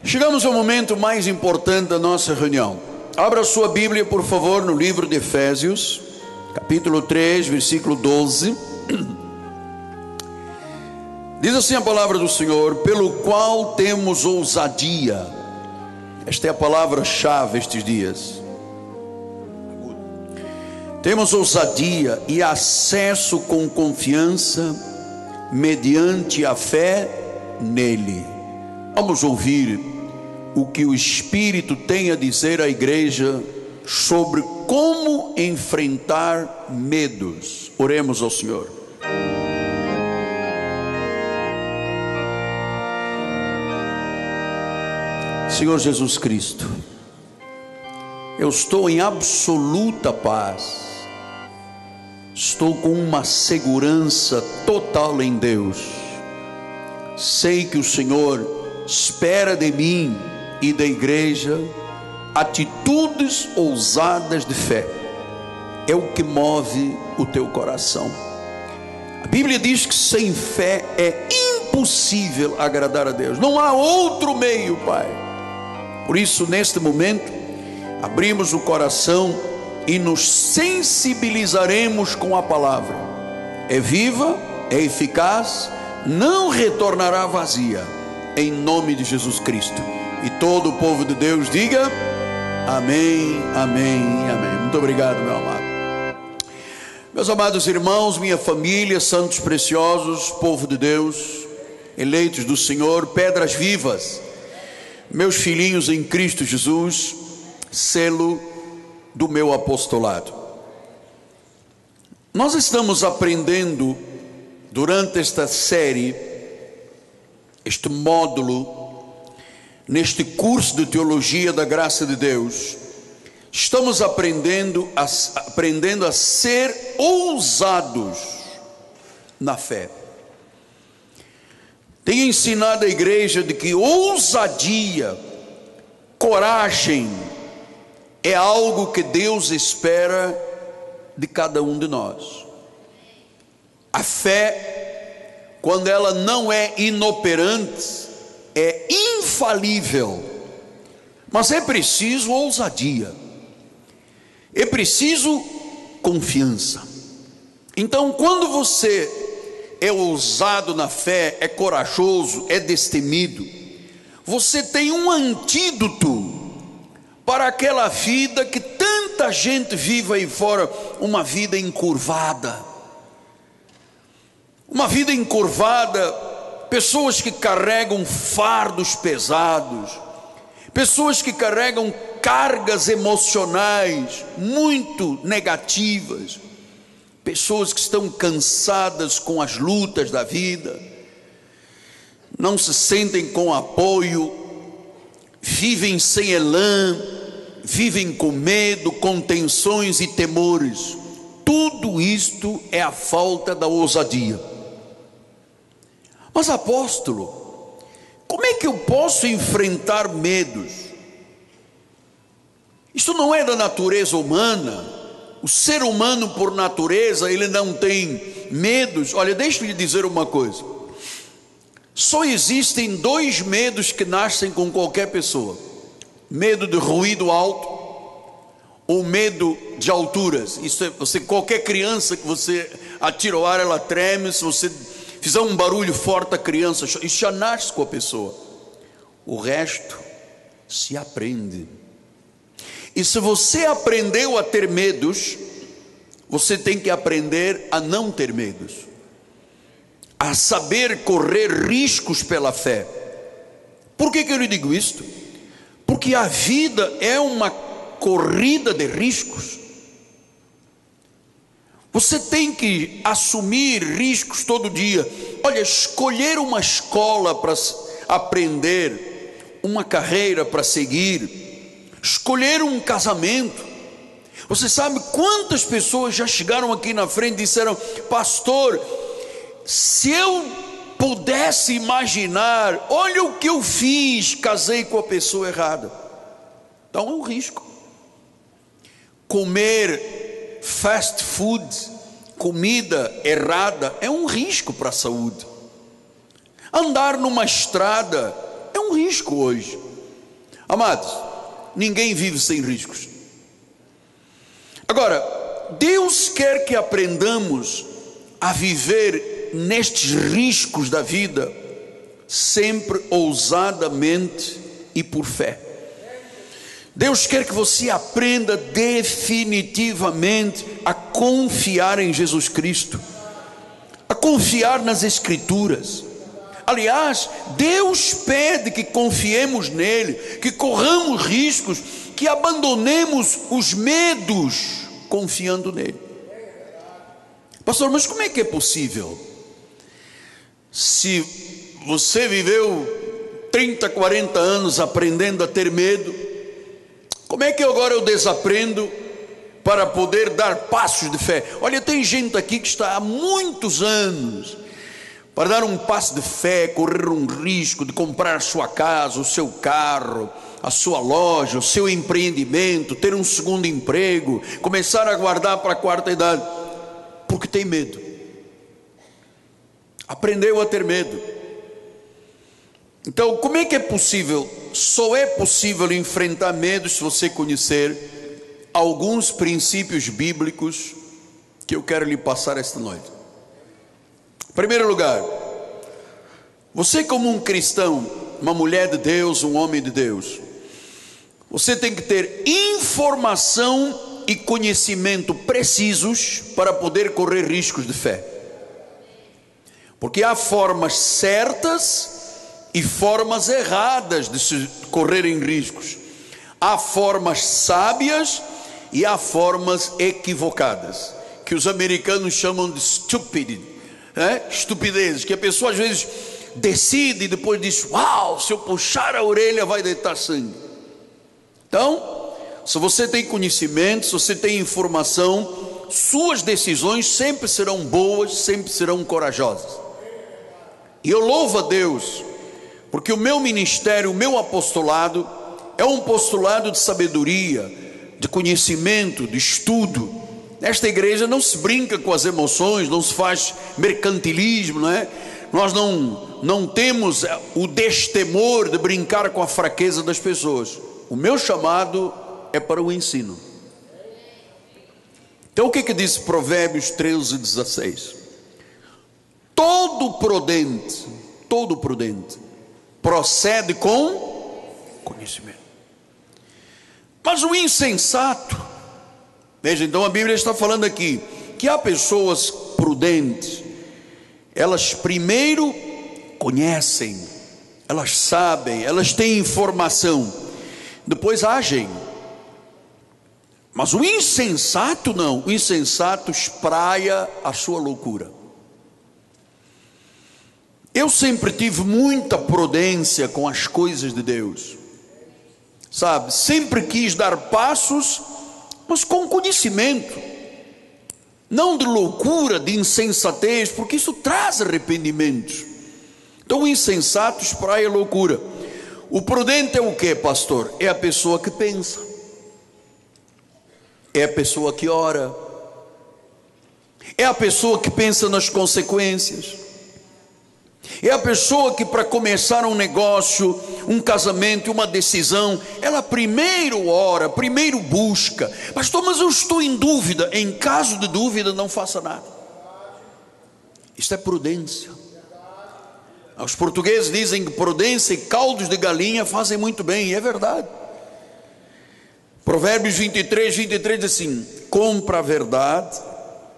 Chegamos ao momento mais importante da nossa reunião. Abra sua Bíblia, por favor, no livro de Efésios, capítulo 3, versículo 12. Diz assim a palavra do Senhor: pelo qual temos ousadia. Esta é a palavra-chave estes dias. Temos ousadia e acesso com confiança, mediante a fé nele. Vamos ouvir o que o Espírito tem a dizer à igreja sobre como enfrentar medos. Oremos ao Senhor. Senhor Jesus Cristo, eu estou em absoluta paz, estou com uma segurança total em Deus. Sei que o Senhor espera de mim e da igreja atitudes ousadas de fé. É o que move o teu coração. A Bíblia diz que sem fé é impossível agradar a Deus. Não há outro meio, Pai. Por isso, neste momento, abrimos o coração e nos sensibilizaremos com a palavra. É viva, é eficaz, não retornará vazia, em nome de Jesus Cristo. E todo o povo de Deus diga amém, amém e amém. Muito obrigado, meu amado. Meus amados irmãos, minha família, santos preciosos, povo de Deus, eleitos do Senhor, pedras vivas, meus filhinhos em Cristo Jesus, selo do meu apostolado. Nós estamos aprendendo durante esta série, este módulo, neste curso de teologia da graça de Deus, estamos aprendendo a ser ousados na fé. Tenho ensinado a igreja de que ousadia, coragem, é algo que Deus espera de cada um de nós. A fé, quando ela não é inoperante, é infalível, mas é preciso ousadia, é preciso confiança. Então, quando você é ousado na fé, é corajoso, é destemido, você tem um antídoto para aquela vida que tanta gente vive aí fora, uma vida encurvada. Uma vida encurvada, pessoas que carregam fardos pesados, pessoas que carregam cargas emocionais muito negativas, pessoas que estão cansadas com as lutas da vida, não se sentem com apoio, vivem sem elan, vivem com medo, com tensões e temores. Tudo isto é a falta da ousadia. Mas apóstolo, como é que eu posso enfrentar medos? Isto não é da natureza humana. O ser humano, por natureza, ele não tem medos. Olha, deixa eu lhe dizer uma coisa. Só existem dois medos que nascem com qualquer pessoa: medo de ruído alto ou medo de alturas. Isso é, qualquer criança que você atira ao ar, ela treme. Se você fizer um barulho forte, a criança, isso já nasce com a pessoa. O resto se aprende. E se você aprendeu a ter medos, você tem que aprender a não ter medos, a saber correr riscos pela fé. Por que eu lhe digo isto? Porque a vida é uma corrida de riscos. Você tem que assumir riscos todo dia. Olha, escolher uma escola para aprender, uma carreira para seguir, escolher um casamento. Você sabe quantas pessoas já chegaram aqui na frente e disseram: pastor, se eu pudesse imaginar, olha o que eu fiz, casei com a pessoa errada. Então é um risco. Comer fast food, comida errada, é um risco para a saúde. Andar numa estrada é um risco hoje. Amados, ninguém vive sem riscos. Agora, Deus quer que aprendamos a viver nestes riscos da vida, sempre ousadamente e por fé. Deus quer que você aprenda definitivamente a confiar em Jesus Cristo, a confiar nas Escrituras. Aliás, Deus pede que confiemos nele, que corramos riscos, que abandonemos os medos, confiando nele. Pastor, mas como é que é possível? Se você viveu 30, 40 anos aprendendo a ter medo, como é que agora eu desaprendo para poder dar passos de fé? Olha, tem gente aqui que está há muitos anos para dar um passo de fé, correr um risco de comprar a sua casa, o seu carro, a sua loja, o seu empreendimento, ter um segundo emprego, começar a guardar para a quarta idade, porque tem medo. Aprendeu a ter medo. Então, como é que é possível? Só é possível enfrentar medo se você conhecer alguns princípios bíblicos que eu quero lhe passar esta noite. Em primeiro lugar, você como um cristão, uma mulher de Deus, um homem de Deus, você tem que ter informação e conhecimento precisos para poder correr riscos de fé. Porque há formas certas e formas erradas de se correrem riscos. Há formas sábias e há formas equivocadas, que os americanos chamam de stupid, estupidez, que a pessoa às vezes decide e depois diz: uau, se eu puxar a orelha vai deitar sangue. Então, se você tem conhecimento, se você tem informação, suas decisões sempre serão boas, sempre serão corajosas. E eu louvo a Deus, porque o meu ministério, o meu apostolado é um apostolado de sabedoria, de conhecimento, de estudo. Nesta igreja não se brinca com as emoções, não se faz mercantilismo, não é? Nós não temos o destemor de brincar com a fraqueza das pessoas. O meu chamado é para o ensino. Então o que diz Provérbios 13:16? Todo prudente procede com conhecimento. Mas o insensato, veja, então a Bíblia está falando aqui que há pessoas prudentes, elas primeiro conhecem, elas sabem, elas têm informação, depois agem. Mas o insensato não, o insensato espraia a sua loucura. Eu sempre tive muita prudência com as coisas de Deus, sabe, sempre quis dar passos, mas com conhecimento, não de loucura, de insensatez, porque isso traz arrependimentos. Então o insensato espraia a loucura. O prudente é o que, pastor? É a pessoa que pensa, é a pessoa que ora, é a pessoa que pensa nas consequências, é a pessoa que, para começar um negócio, um casamento, uma decisão, ela primeiro ora, primeiro busca. Pastor, mas eu estou em dúvida. Em caso de dúvida, não faça nada. Isto é prudência. Os portugueses dizem que prudência e caldos de galinha fazem muito bem, e é verdade. Provérbios 23 diz assim: compra a verdade,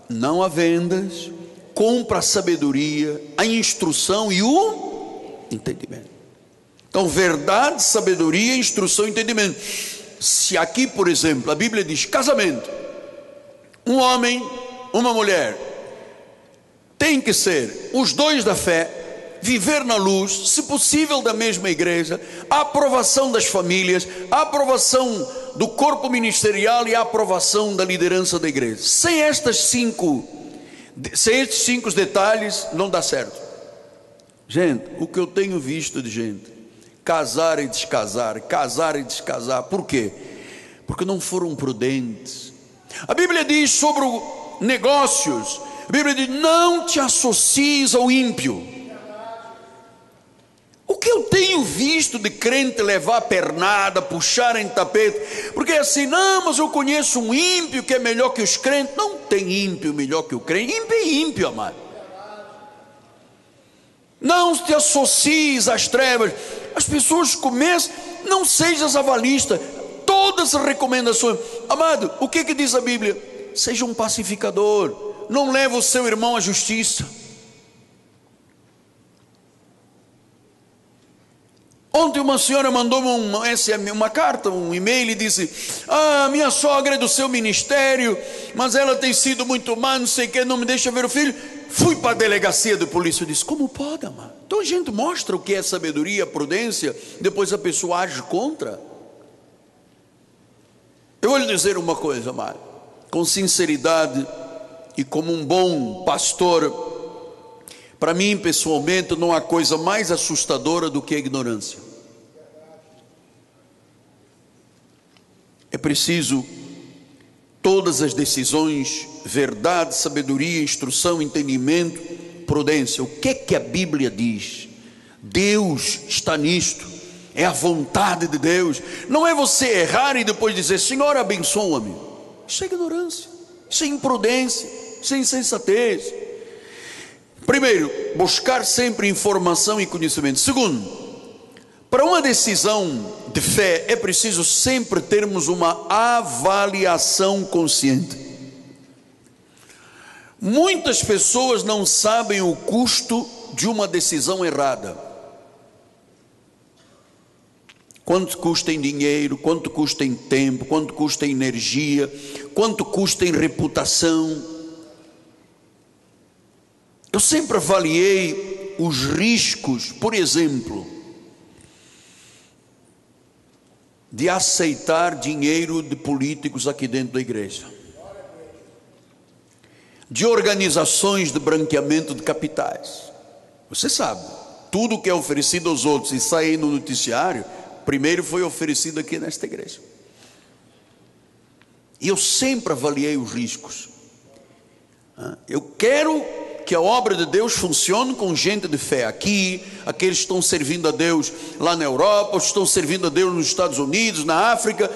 não a vendas, compra a sabedoria, a instrução e o entendimento. Então, verdade, sabedoria, instrução e entendimento. Se aqui, por exemplo, a Bíblia diz casamento, um homem, uma mulher, tem que ser os dois da fé, viver na luz, se possível da mesma igreja, a aprovação das famílias, a aprovação do corpo ministerial e a aprovação da liderança da igreja. Sem estes cinco detalhes não dá certo. Gente, o que eu tenho visto de gente casar e descasar, casar e descasar, por quê? Porque não foram prudentes. A Bíblia diz sobre negócios, a Bíblia diz: não te associes ao ímpio. O que eu tenho visto de crente levar pernada, puxar em tapete, porque assim, não, mas eu conheço um ímpio que é melhor que os crentes. Não tem ímpio melhor que o crente. Ímpio é ímpio, amado. Não te associes às trevas. As pessoas começam, não sejas avalista. Todas as recomendações, amado, o que diz a Bíblia? Seja um pacificador, não leve o seu irmão à justiça. Ontem uma senhora mandou-me uma carta, um e-mail, e disse: minha sogra é do seu ministério, mas ela tem sido muito má, não sei o que, não me deixa ver o filho. Fui para a delegacia de polícia. Eu disse: como pode, amado? Então a gente mostra o que é sabedoria, prudência, depois a pessoa age contra. Eu vou lhe dizer uma coisa, amado, com sinceridade e como um bom pastor, para mim pessoalmente não há coisa mais assustadora do que a ignorância. É preciso todas as decisões, verdade, sabedoria, instrução, entendimento, prudência. O que é que a Bíblia diz? Deus está nisto. É a vontade de Deus. Não é você errar e depois dizer: Senhor, abençoa-me. Isso é ignorância, isso é imprudência, isso é insensatez. Primeiro, buscar sempre informação e conhecimento. Segundo, para uma decisão de fé é preciso sempre termos uma avaliação consciente. Muitas pessoas não sabem o custo de uma decisão errada. Quanto custa em dinheiro, quanto custa em tempo, quanto custa em energia, quanto custa em reputação. Eu sempre avaliei os riscos, por exemplo, de aceitar dinheiro de políticos aqui dentro da igreja, de organizações de branqueamento de capitais. Você sabe, tudo que é oferecido aos outros e sai aí no noticiário, primeiro foi oferecido aqui nesta igreja. E eu sempre avaliei os riscos. Eu quero que a obra de Deus funcione com gente de fé aqui, aqueles que estão servindo a Deus lá na Europa, estão servindo a Deus nos Estados Unidos, na África,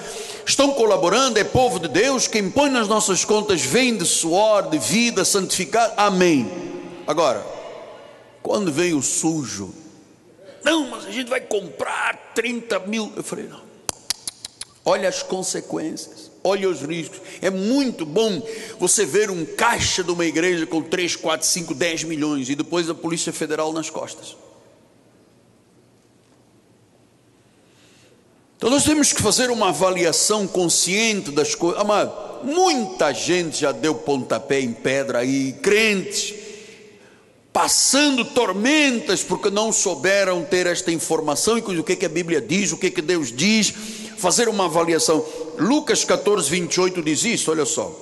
estão colaborando, é povo de Deus. Quem põe nas nossas contas vem de suor, de vida, santificado, amém. Agora, quando vem o sujo, não, mas a gente vai comprar 30 mil. Eu falei: não, olha as consequências, olha os riscos. É muito bom você ver um caixa de uma igreja com 3, 4, 5, 10 milhões e depois a Polícia Federal nas costas. Então nós temos que fazer uma avaliação consciente das coisas. Amado, muita gente já deu pontapé em pedra aí, crentes passando tormentas porque não souberam ter esta informação e o que a Bíblia diz, o que Deus diz, fazer uma avaliação. Lucas 14, 28 diz isso, olha só: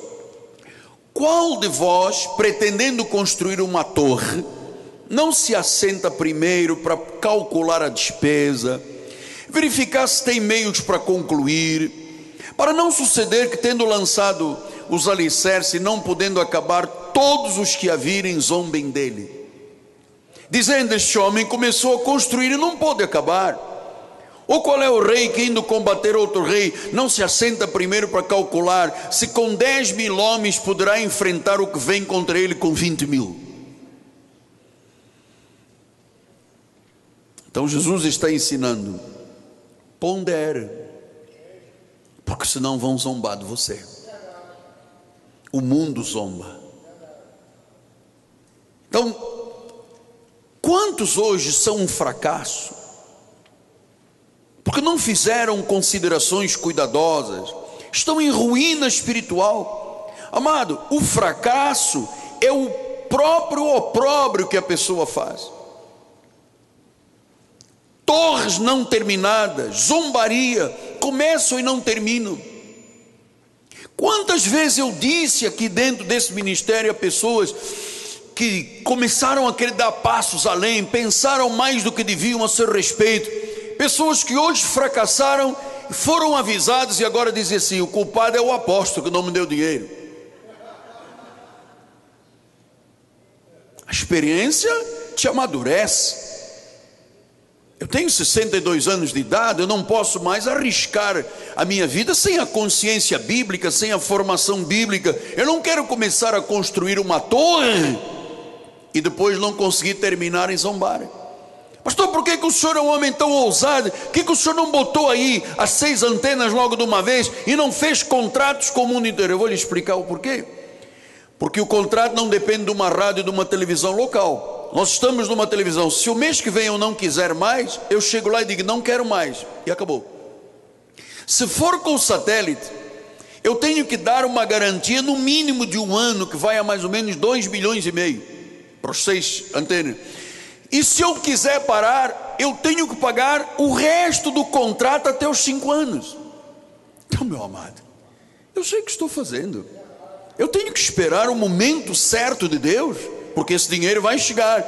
qual de vós, pretendendo construir uma torre, não se assenta primeiro para calcular a despesa, verificar se tem meios para concluir, para não suceder que, tendo lançado os alicerces e não podendo acabar, todos os que a virem zombem dele, dizendo: este homem começou a construir e não pôde acabar. Ou qual é o rei que, indo combater outro rei, não se assenta primeiro para calcular se com 10 mil homens poderá enfrentar o que vem contra ele com 20 mil? Então Jesus está ensinando: pondere, porque senão vão zombar de você. O mundo zomba. Então, quantos hoje são um fracasso porque não fizeram considerações cuidadosas, estão em ruína espiritual? Amado, o fracasso é o próprio opróbrio que a pessoa faz. Torres não terminadas, zombaria, começam e não terminam. Quantas vezes eu disse aqui dentro desse ministério a pessoas que começaram a querer dar passos além, pensaram mais do que deviam a seu respeito, pessoas que hoje fracassaram, foram avisados e agora dizem assim: o culpado é o apóstolo que não me deu dinheiro. A experiência te amadurece. Eu tenho 62 anos de idade, eu não posso mais arriscar a minha vida sem a consciência bíblica, sem a formação bíblica. Eu não quero começar a construir uma torre e depois não conseguir terminar em zombar. Pastor, por que o senhor é um homem tão ousado? Por que o senhor não botou aí as 6 antenas logo de uma vez e não fez contratos com o mundo inteiro? Eu vou lhe explicar o porquê. Porque o contrato não depende de uma rádio e de uma televisão local. Nós estamos numa televisão, se o mês que vem eu não quiser mais, eu chego lá e digo, não quero mais, e acabou. Se for com o satélite, eu tenho que dar uma garantia no mínimo de 1 ano, que vai a mais ou menos 2,5 milhões para os 6 antenas. E se eu quiser parar, eu tenho que pagar o resto do contrato até os 5 anos. Então, meu amado, eu sei o que estou fazendo. Eu tenho que esperar o momento certo de Deus, porque esse dinheiro vai chegar.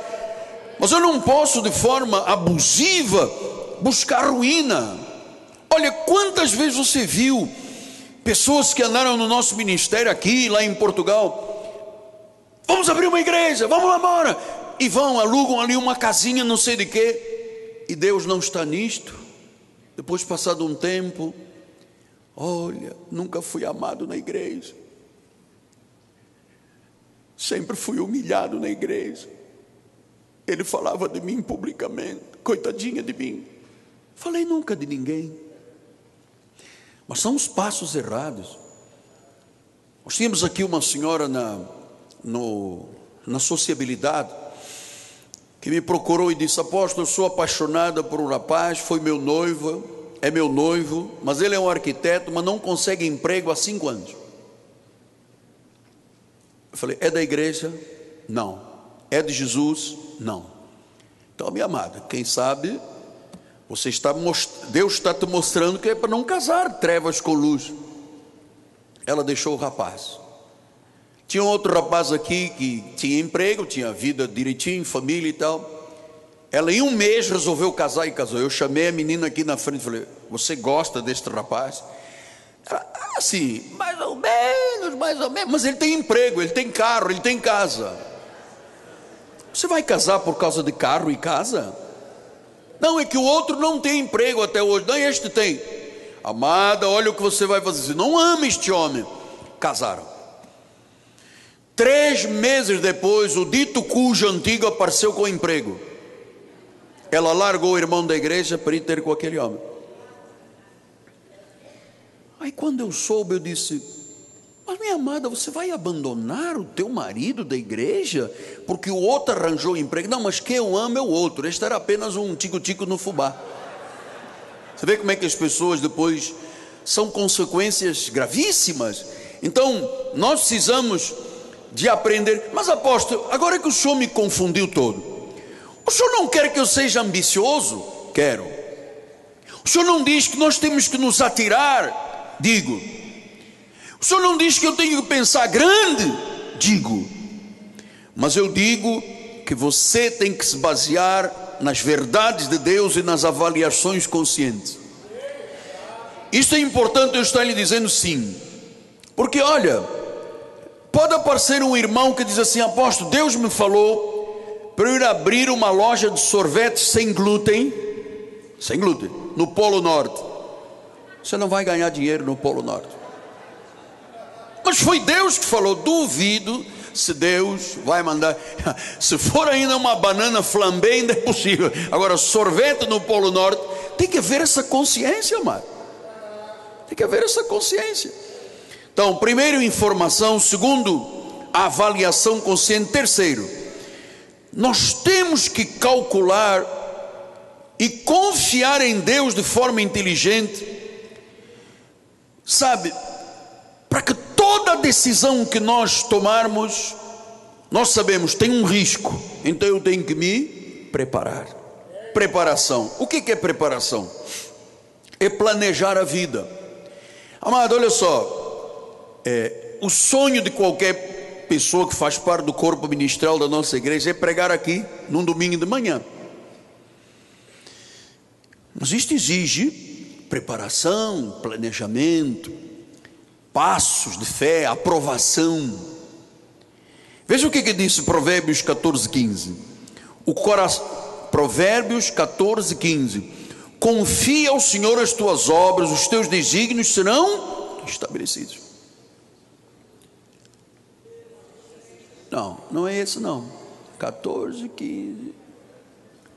Mas eu não posso de forma abusiva buscar ruína. Olha, quantas vezes você viu pessoas que andaram no nosso ministério aqui, lá em Portugal, vamos abrir uma igreja, vamos lá embora, e vão, alugam ali uma casinha, não sei de quê, e Deus não está nisto. Depois, passado um tempo, olha, nunca fui amado na igreja, sempre fui humilhado na igreja. Ele falava de mim publicamente, coitadinha de mim. Falei nunca de ninguém. Mas são os passos errados. Nós tínhamos aqui uma senhora na sociabilidade, que me procurou e disse, apóstolo, eu sou apaixonada por um rapaz, foi meu noivo, é meu noivo, mas ele é um arquiteto, mas não consegue emprego há 5 anos. Eu falei, é da igreja? Não. É de Jesus? Não. Então, minha amada, quem sabe Deus está te mostrando que é para não casar trevas com luz. Ela deixou o rapaz. Tinha outro rapaz aqui que tinha emprego, tinha vida direitinho, família e tal. Ela em 1 mês resolveu casar e casou. Eu chamei a menina aqui na frente e falei, você gosta deste rapaz? Ela, assim, mais ou menos, mas ele tem emprego, ele tem carro, ele tem casa. Você vai casar por causa de carro e casa? Não, é que o outro não tem emprego até hoje, não, este tem. Amada, olha o que você vai fazer, você não ama este homem. Casaram. 3 meses depois, o dito cujo antigo apareceu com emprego. Ela largou o irmão da igreja para ir ter com aquele homem. Aí quando eu soube, eu disse, mas minha amada, você vai abandonar o teu marido da igreja porque o outro arranjou emprego? Não, mas quem eu amo é o outro, este era apenas um tico-tico no fubá. Você vê como é que as pessoas depois são consequências gravíssimas. Então nós precisamos de aprender. Mas apóstolo, agora que o senhor me confundiu todo, o senhor não quer que eu seja ambicioso? Quero. O senhor não diz que nós temos que nos atirar? Digo. O senhor não diz que eu tenho que pensar grande? Digo. Mas eu digo que você tem que se basear nas verdades de Deus e nas avaliações conscientes. Isto é importante eu estar lhe dizendo sim. Porque olha, pode aparecer um irmão que diz assim, apóstolo, Deus me falou para eu ir abrir uma loja de sorvetes sem glúten, no Polo Norte. Você não vai ganhar dinheiro no Polo Norte. Mas foi Deus que falou. Duvido se Deus vai mandar. Se for ainda uma banana flambé, ainda é possível. Agora, sorvete no Polo Norte, tem que haver essa consciência, amado. Tem que haver essa consciência. Então, primeiro, informação. Segundo, a avaliação consciente. Terceiro, nós temos que calcular e confiar em Deus de forma inteligente, sabe, para que toda decisão que nós tomarmos, nós sabemos, tem um risco, então eu tenho que me preparar. Preparação, o que é preparação? É planejar a vida. Amado, olha só, o sonho de qualquer pessoa que faz parte do corpo ministerial da nossa igreja é pregar aqui, num domingo de manhã. Mas isto exige preparação, planejamento, passos de fé, aprovação. Veja o que disse Provérbios 14:15. Provérbios 14, 15. Confia ao Senhor as tuas obras, os teus desígnios serão estabelecidos. Não, não é esse não. 14, 15.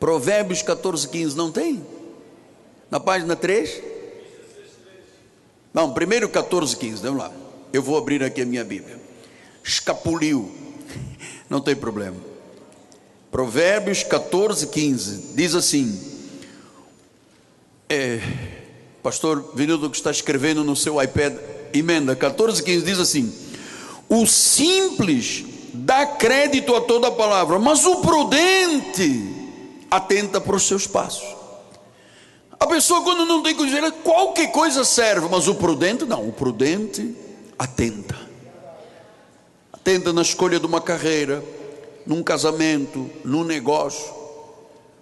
Provérbios 14, 15, não tem? Na página 3? Não, primeiro 14, 15, vamos lá. Eu vou abrir aqui a minha Bíblia. Escapuliu, não tem problema. Provérbios 14, 15, diz assim, pastor Vinildo que está escrevendo no seu iPad, emenda, 14, 15, diz assim: o simples dá crédito a toda a palavra, mas o prudente atenta para os seus passos. A pessoa, quando não tem coisa, qualquer coisa serve, mas o prudente não, o prudente atenta na escolha de uma carreira, num casamento, num negócio.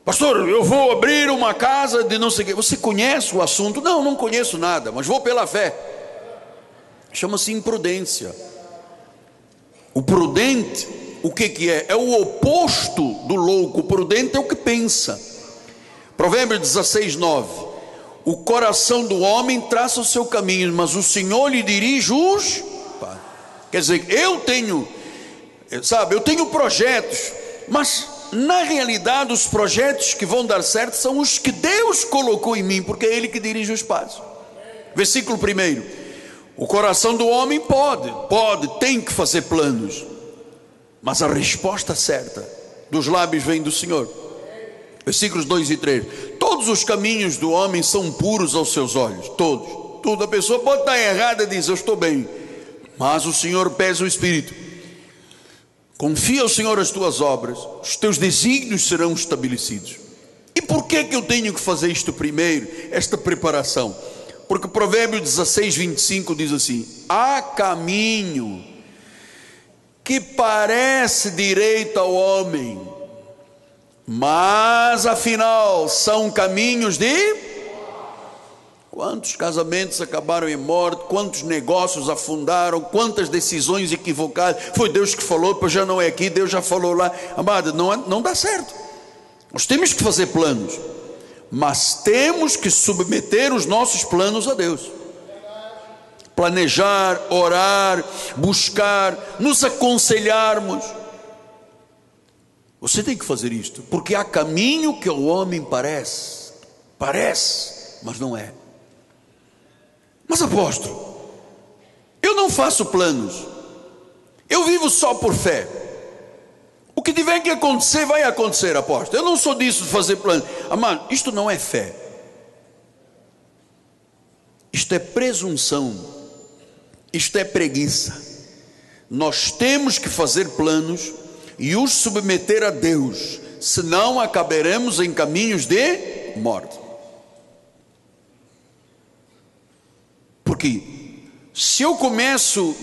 Pastor, eu vou abrir uma casa de não sei o quê. Você conhece o assunto? Não, não conheço nada, mas vou pela fé. Chama-se imprudência. O prudente, o que é? É o oposto do louco. O prudente é o que pensa. Provérbios 16, 9. O coração do homem traça o seu caminho, mas o Senhor lhe dirige os... Quer dizer, eu tenho projetos, mas na realidade os projetos que vão dar certo são os que Deus colocou em mim, porque é Ele que dirige os passos. Versículo 1. O coração do homem tem que fazer planos, mas a resposta certa dos lábios vem do Senhor. Versículos 2 e 3. Todos os caminhos do homem são puros aos seus olhos, todos. A pessoa pode estar errada e diz, eu estou bem, mas o Senhor pesa o espírito. Confia ao Senhor as tuas obras, os teus desígnios serão estabelecidos. E por que eu tenho que fazer isto primeiro, esta preparação? Porque Provérbios 16, 25 diz assim: há caminho que parece direito ao homem, mas afinal são caminhos de... Quantos casamentos acabaram em morte, quantos negócios afundaram, quantas decisões equivocadas. Foi Deus que falou, pois já não é aqui, Deus já falou lá. Amado, não dá certo. Nós temos que fazer planos, mas temos que submeter os nossos planos a Deus. Planejar, orar, buscar, nos aconselharmos. Você tem que fazer isto, porque há caminho que ao homem parece, mas não é. Mas apóstolo, eu não faço planos, eu vivo só por fé. O que tiver que acontecer, vai acontecer, apóstolo. Eu não sou disso de fazer planos. Amado, isto não é fé. Isto é presunção. Isto é preguiça. Nós temos que fazer planos e os submeter a Deus, senão acabaremos em caminhos de morte. Porque se eu começo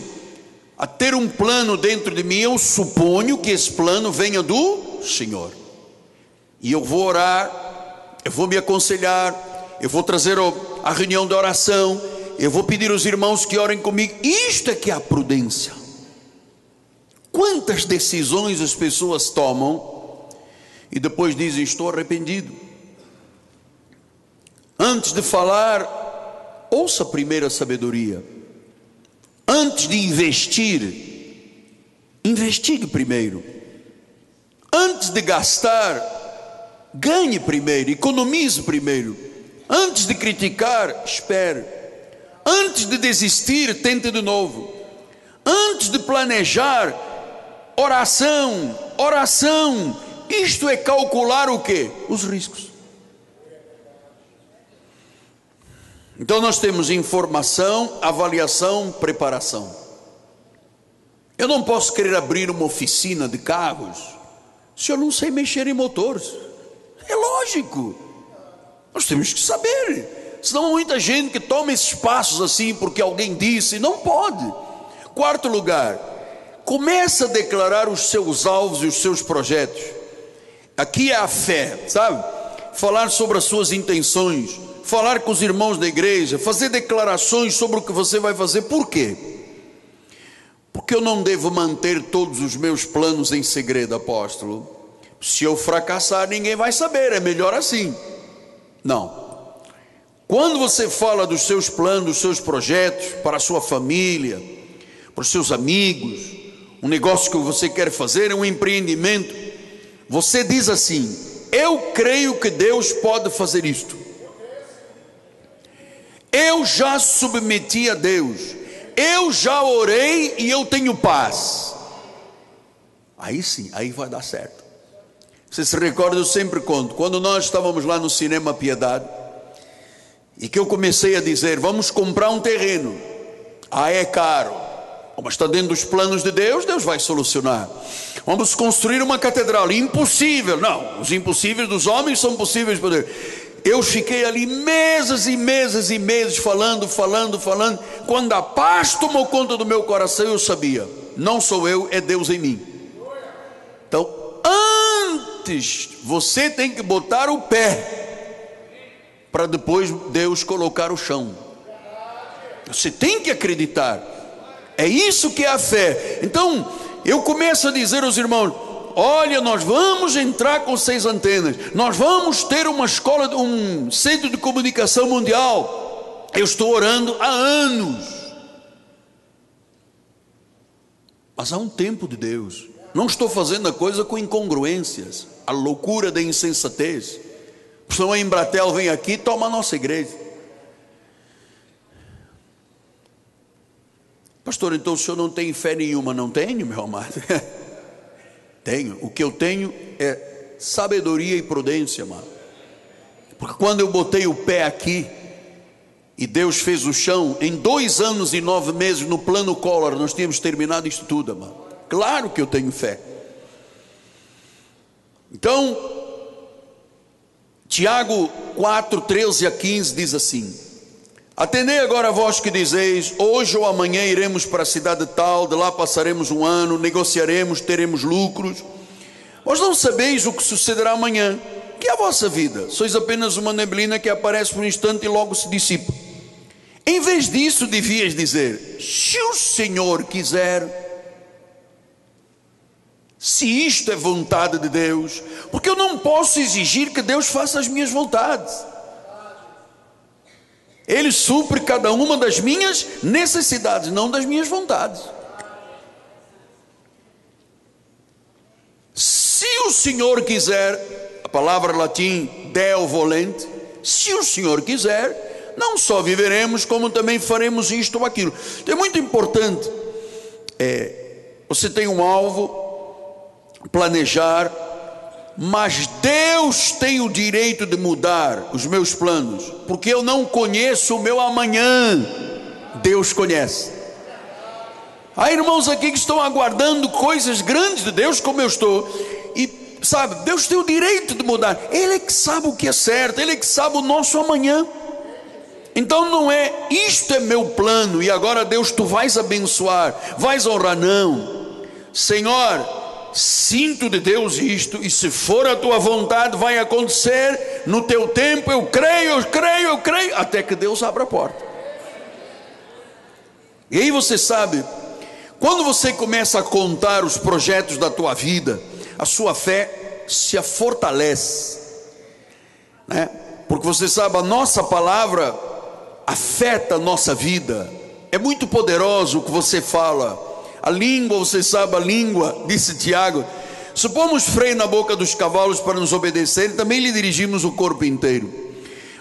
a ter um plano dentro de mim, eu suponho que esse plano venha do Senhor, e eu vou orar, eu vou me aconselhar, eu vou trazer a reunião de oração, eu vou pedir aos irmãos que orem comigo. Isto é que é a prudência. Quantas decisões as pessoas tomam e depois dizem, estou arrependido. Antes de falar, ouça primeiro a sabedoria. Antes de investir, investigue primeiro. Antes de gastar, ganhe primeiro, economize primeiro. Antes de criticar, espere. Antes de desistir, tente de novo. Antes de planejar, oração. Isto é calcular o quê? Os riscos. Então nós temos informação, avaliação, preparação. Eu não posso querer abrir uma oficina de carros se eu não sei mexer em motores. É lógico. Nós temos que saber. Senão há muita gente que toma esses passos assim porque alguém disse. Não pode. Quarto lugar, começa a declarar os seus alvos e os seus projetos. Aqui é a fé, sabe? Falar sobre as suas intenções, falar com os irmãos da igreja, fazer declarações sobre o que você vai fazer. Por quê? Porque eu não devo manter todos os meus planos em segredo, apóstolo. Se eu fracassar, ninguém vai saber, é melhor assim. Não. Quando você fala dos seus planos, dos seus projetos, para a sua família, para os seus amigos, um negócio que você quer fazer, um empreendimento, você diz assim: eu creio que Deus pode fazer isto. Eu já submeti a Deus. Eu já orei e eu tenho paz. Aí sim, aí vai dar certo. Você se recorda, eu sempre conto, quando nós estávamos lá no Cinema Piedade, e que eu comecei a dizer: vamos comprar um terreno. Ah, é caro. Mas está dentro dos planos de Deus, Deus vai solucionar. Vamos construir uma catedral. Impossível. Não, os impossíveis dos homens são possíveis para Deus. Eu fiquei ali meses e meses e meses falando. Quando a paz tomou conta do meu coração, eu sabia: não sou eu, é Deus em mim. Então, antes você tem que botar o pé, para depois Deus colocar o chão. Você tem que acreditar. É isso que é a fé. Então, eu começo a dizer aos irmãos: olha, nós vamos entrar com 6 antenas, nós vamos ter uma escola, um centro de comunicação mundial. Eu estou orando há anos, mas há um tempo de Deus. Não estou fazendo a coisa com incongruências, a loucura da insensatez. O senhor Embratel vem aqui e toma a nossa igreja. Pastor, então o senhor não tem fé nenhuma? Não tenho, meu amado. Tenho. O que eu tenho é sabedoria e prudência, amado. Porque quando eu botei o pé aqui e Deus fez o chão, em 2 anos e 9 meses no plano Collor, nós tínhamos terminado isso tudo, amado. Claro que eu tenho fé. Então, Tiago 4, 13 a 15 diz assim: atendei agora a vós que dizeis: hoje ou amanhã iremos para a cidade tal, de lá passaremos um ano, negociaremos, teremos lucros. Vós não sabeis o que sucederá amanhã. Que é a vossa vida? Sois apenas uma neblina que aparece por um instante e logo se dissipa. Em vez disso, devias dizer: se o Senhor quiser, se isto é vontade de Deus, porque eu não posso exigir que Deus faça as minhas vontades. Ele supre cada uma das minhas necessidades, não das minhas vontades. Se o Senhor quiser, a palavra latim Deo volente, se o Senhor quiser, não só viveremos, como também faremos isto ou aquilo. Então é muito importante, você tem um alvo, planejar, mas Deus tem o direito de mudar os meus planos, porque eu não conheço o meu amanhã, Deus conhece. Há irmãos aqui que estão aguardando coisas grandes de Deus, como eu estou, e sabe, Deus tem o direito de mudar. Ele é que sabe o que é certo, Ele é que sabe o nosso amanhã. Então não é: isto é meu plano e agora Deus tu vais abençoar, vais honrar. Não, Senhor, sinto de Deus isto, e se for a tua vontade vai acontecer no teu tempo. Eu creio, até que Deus abra a porta. E aí você sabe, quando você começa a contar os projetos da tua vida, a sua fé se fortalece, né? Porque você sabe, a nossa palavra afeta a nossa vida. É muito poderoso o que você fala. A língua, você sabe, a língua, disse Tiago, se pomos freio na boca dos cavalos para nos obedecerem, também lhe dirigimos o corpo inteiro.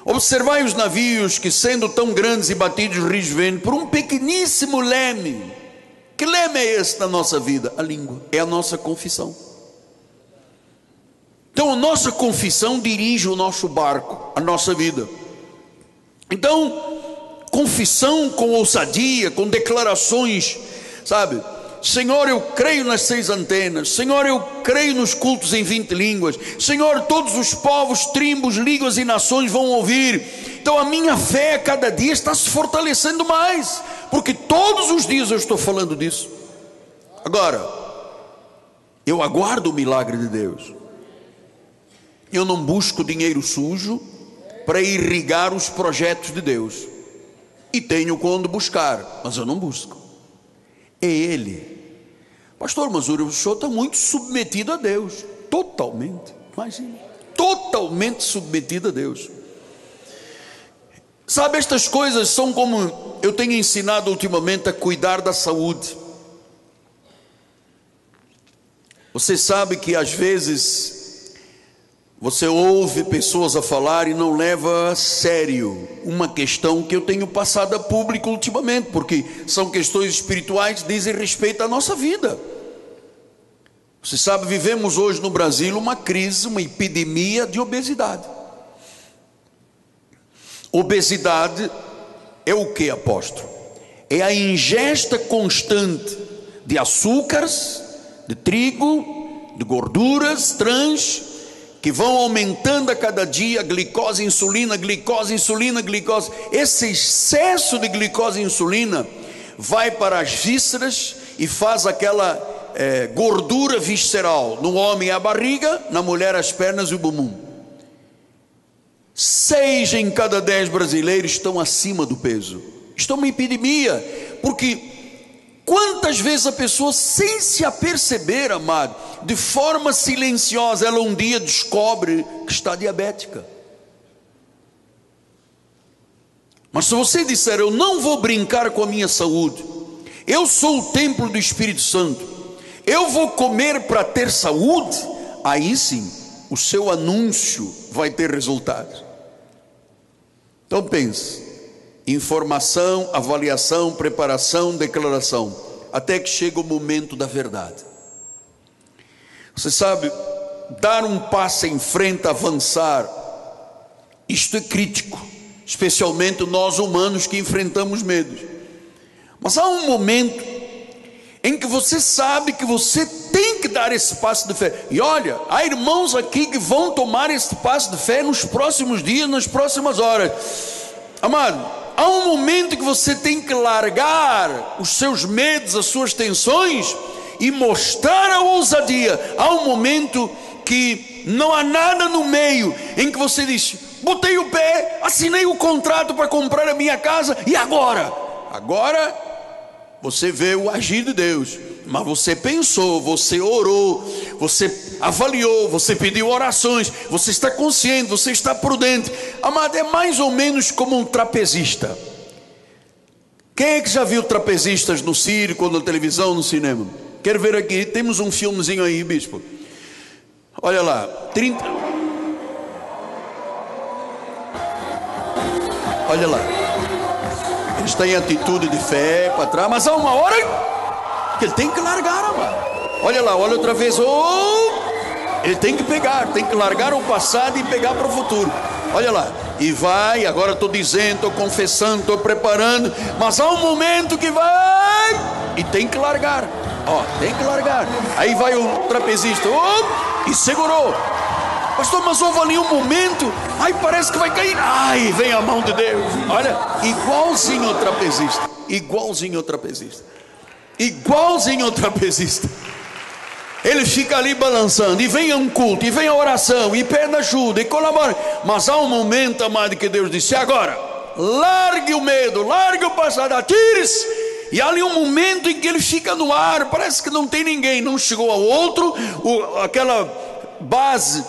Observai os navios que, sendo tão grandes e batidos rios vêm por um pequeníssimo leme. Que leme é esse na nossa vida? A língua, é a nossa confissão. Então a nossa confissão dirige o nosso barco, a nossa vida. Então, confissão com ousadia, com declarações, sabe? Senhor, eu creio nas 6 antenas. Senhor, eu creio nos cultos em 20 línguas. Senhor, todos os povos, tribos, línguas e nações vão ouvir. Então a minha fé a cada dia está se fortalecendo mais, porque todos os dias eu estou falando disso. Agora, eu aguardo o milagre de Deus. Eu não busco dinheiro sujo para irrigar os projetos de Deus. E tenho quando buscar, mas eu não busco. É Ele. Pastor, mas o senhor está muito submetido a Deus. totalmente, imagina, totalmente submetida a Deus. Sabe, estas coisas são como eu tenho ensinado ultimamente a cuidar da saúde. Você sabe que às vezes você ouve pessoas a falar e não leva a sério uma questão que eu tenho passado a público ultimamente, porque são questões espirituais que dizem respeito à nossa vida. Você sabe, vivemos hoje no Brasil uma crise, uma epidemia de obesidade. Obesidade é o que, apóstolo? É a ingesta constante de açúcares, de trigo, de gorduras trans, que vão aumentando a cada dia, glicose, insulina, glicose, insulina, glicose. Esse excesso de glicose e insulina vai para as vísceras e faz aquela gordura visceral. No homem a barriga, na mulher as pernas e o bumbum. 6 em cada 10 brasileiros estão acima do peso. Isto é uma epidemia, porque quantas vezes a pessoa, sem se aperceber, amado, de forma silenciosa, ela um dia descobre que está diabética. Mas se você disser, eu não vou brincar com a minha saúde, eu sou o templo do Espírito Santo, eu vou comer para ter saúde, aí sim, o seu anúncio vai ter resultados. Então pense, informação, avaliação, preparação, declaração, até que chega o momento da verdade. Você sabe, dar um passo em frente, avançar, isto é crítico, especialmente nós humanos que enfrentamos medos. Mas há um momento em que você sabe que você tem que dar esse passo de fé. E olha, há irmãos aqui que vão tomar esse passo de fé nos próximos dias, nas próximas horas. Amado, há um momento que você tem que largar os seus medos, as suas tensões e mostrar a ousadia. Há um momento que não há nada no meio em que você diz, botei o pé, assinei o contrato para comprar a minha casa, e agora? Agora você vê o agir de Deus, mas você pensou, você orou, você avaliou, você pediu orações, você está consciente, você está prudente. Amado, é mais ou menos como um trapezista. Quem é que já viu trapezistas no circo, na televisão, no cinema? Quero ver aqui, temos um filmezinho aí, bispo. Olha lá, 30. Olha lá. Eles têm atitude de fé para trás, mas há uma hora que ele tem que largar, amado. Olha lá, olha outra vez. Ele tem que pegar, tem que largar o passado e pegar para o futuro. Olha lá, e vai, agora estou dizendo, estou confessando, estou preparando, mas há um momento que vai e tem que largar. Tem que largar. Aí vai o trapezista, e segurou. Pastor, mas houve ali um momento, parece que vai cair, vem a mão de Deus. Olha, igualzinho ao trapezista, igualzinho ao trapezista, igualzinho ao trapezista. Ele fica ali balançando, e vem um culto, e vem a oração, e pede ajuda, e colabora. Mas há um momento, amado, que Deus disse, agora, largue o medo, largue o passado, atire-se. E há ali um momento em que ele fica no ar, parece que não tem ninguém, não chegou ao outro, aquela base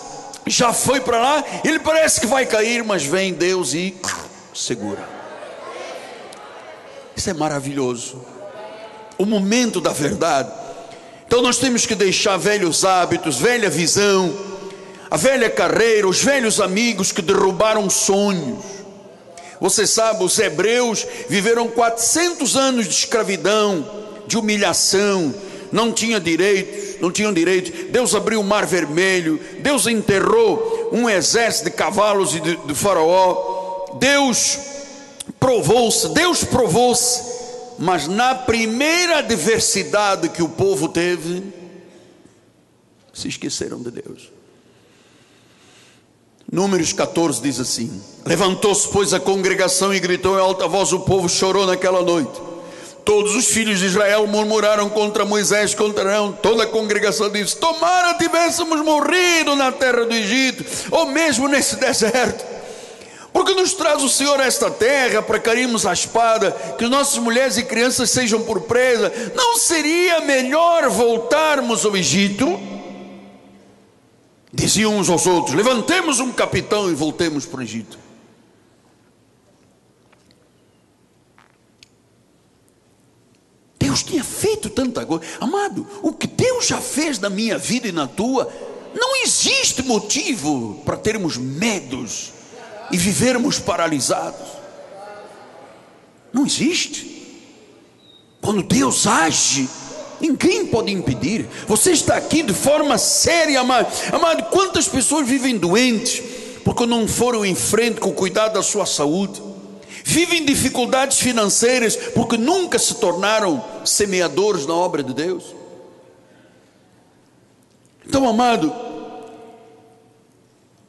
já foi para lá, ele parece que vai cair, mas vem Deus e segura. Isso é maravilhoso, o momento da verdade. Então nós temos que deixar velhos hábitos, velha visão, a velha carreira, os velhos amigos que derrubaram sonhos. Você sabe, os hebreus viveram 400 anos de escravidão, de humilhação, não tinham direitos. Deus abriu o mar vermelho, Deus enterrou um exército de cavalos e de faraó. Deus provou-se, mas na primeira adversidade que o povo teve, se esqueceram de Deus. Números 14 diz assim: levantou-se, pois, a congregação e gritou em alta voz, o povo chorou naquela noite. Todos os filhos de Israel murmuraram contra Moisés, contra Arão. Toda a congregação disse: tomara tivéssemos morrido na terra do Egito, ou mesmo nesse deserto. Porque nos traz o Senhor a esta terra para cairmos a espada, que nossas mulheres e crianças sejam por presa? Não seria melhor voltarmos ao Egito? Diziam uns aos outros: levantemos um capitão e voltemos para o Egito. Deus tinha feito tanta coisa. Amado, o que Deus já fez na minha vida e na tua, não existe motivo para termos medos e vivermos paralisados. Não existe. Quando Deus age, ninguém pode impedir. Você está aqui de forma séria, amado. Amado, quantas pessoas vivem doentes porque não foram em frente com o cuidado da sua saúde? Vivem dificuldades financeiras porque nunca se tornaram semeadores na obra de Deus. Então, amado,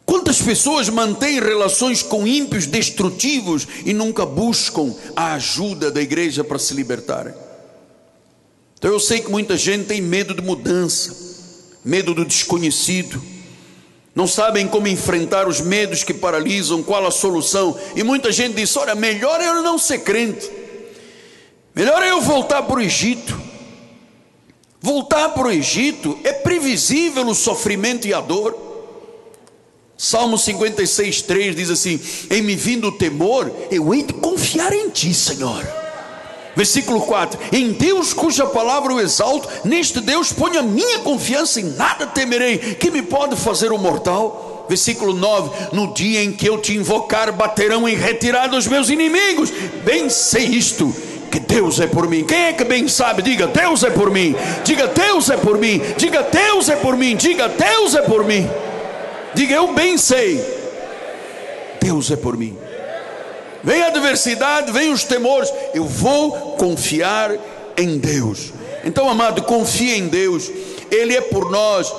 quantas pessoas mantêm relações com ímpios destrutivos e nunca buscam a ajuda da igreja para se libertarem? Então eu sei que muita gente tem medo de mudança, medo do desconhecido, não sabem como enfrentar os medos que paralisam, qual a solução. E muita gente diz: olha, melhor eu não ser crente, melhor eu voltar para o Egito. Voltar para o Egito é previsível o sofrimento e a dor. Salmo 56:3 diz assim: em me vindo o temor, eu hei de confiar em ti, Senhor. Versículo 4: em Deus cuja palavra eu exalto, neste Deus ponho a minha confiança, em nada temerei, que me pode fazer o mortal. Versículo 9: no dia em que eu te invocar, baterão em retirada os meus inimigos. Bem sei isto, que Deus é por mim. Quem é que bem sabe? Diga: Deus é por mim. Diga: Deus é por mim. Diga: Deus é por mim. Diga: Deus é por mim. Diga: eu bem sei, Deus é por mim. Vem a adversidade, vem os temores, eu vou confiar em Deus. Então, amado, confia em Deus. Ele é por nós.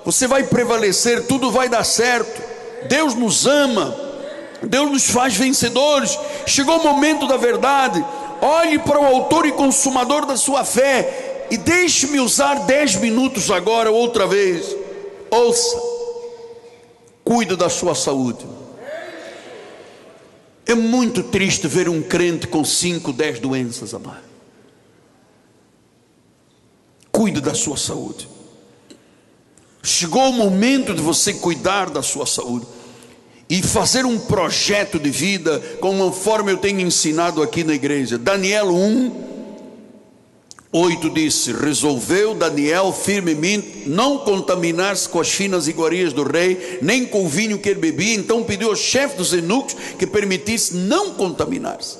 Você vai prevalecer, tudo vai dar certo. Deus nos ama, Deus nos faz vencedores. Chegou o momento da verdade. Olhe para o autor e consumador da sua fé e deixe-me usar 10 minutos agora outra vez. Ouça: cuide da sua saúde. É muito triste ver um crente com 5, 10 doenças, amado. Cuide da sua saúde. Chegou o momento de você cuidar da sua saúde e fazer um projeto de vida, conforme eu tenho ensinado aqui na igreja. Daniel 1:8 disse: resolveu Daniel firmemente não contaminar-se com as finas iguarias do rei, nem com o vinho que ele bebia. Então pediu ao chefe dos eunucos que permitisse não contaminar-se.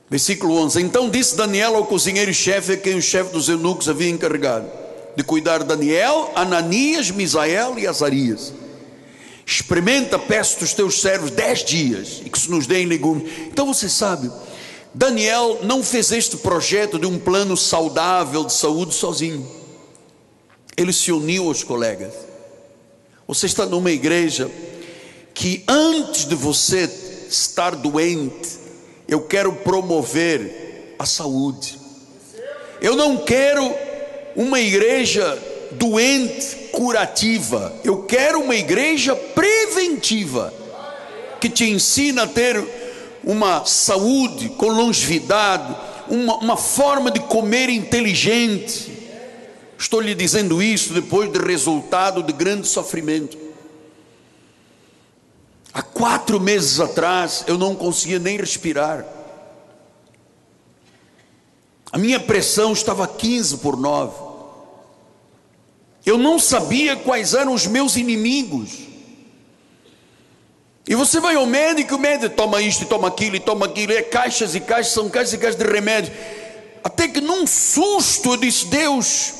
Versículo 11: então disse Daniel ao cozinheiro-chefe, a quem o chefe dos eunucos havia encarregado de cuidar de Daniel, Ananias, Misael e Azarias: experimenta, peço dos teus servos 10 dias, e que se nos deem legumes. Então você sabe, Daniel não fez este projeto de um plano saudável de saúde sozinho. Ele se uniu aos colegas. Você está numa igreja que, antes de você estar doente, eu quero promover a saúde. Eu não quero uma igreja doente curativa, eu quero uma igreja preventiva, que te ensina a ter uma saúde com longevidade, uma forma de comer inteligente. Estou lhe dizendo isso depois de resultado de grande sofrimento. Há 4 meses atrás eu não conseguia nem respirar. A minha pressão estava 15/9. Eu não sabia quais eram os meus inimigos. E você vai ao médico, o médico toma isto, toma aquilo, é caixas e caixas, são caixas e caixas de remédio. Até que num susto eu disse: Deus,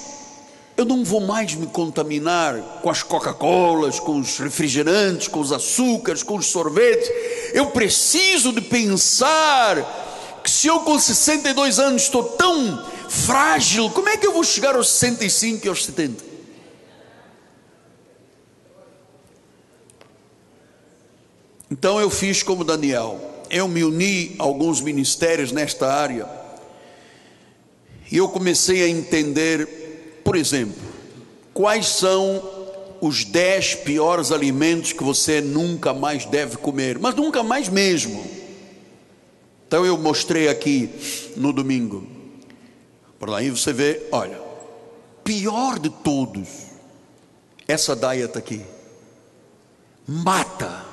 eu não vou mais me contaminar com as Coca-Colas, com os refrigerantes, com os açúcares, com os sorvetes. Eu preciso de pensar que se eu com 62 anos estou tão frágil, como é que eu vou chegar aos 65 e aos 70? Então eu fiz como Daniel, eu me uni a alguns ministérios nesta área, e eu comecei a entender, por exemplo, quais são os 10 piores alimentos que você nunca mais deve comer, mas nunca mais mesmo. Então eu mostrei aqui no domingo, por aí você vê, olha, pior de todos essa dieta aqui mata,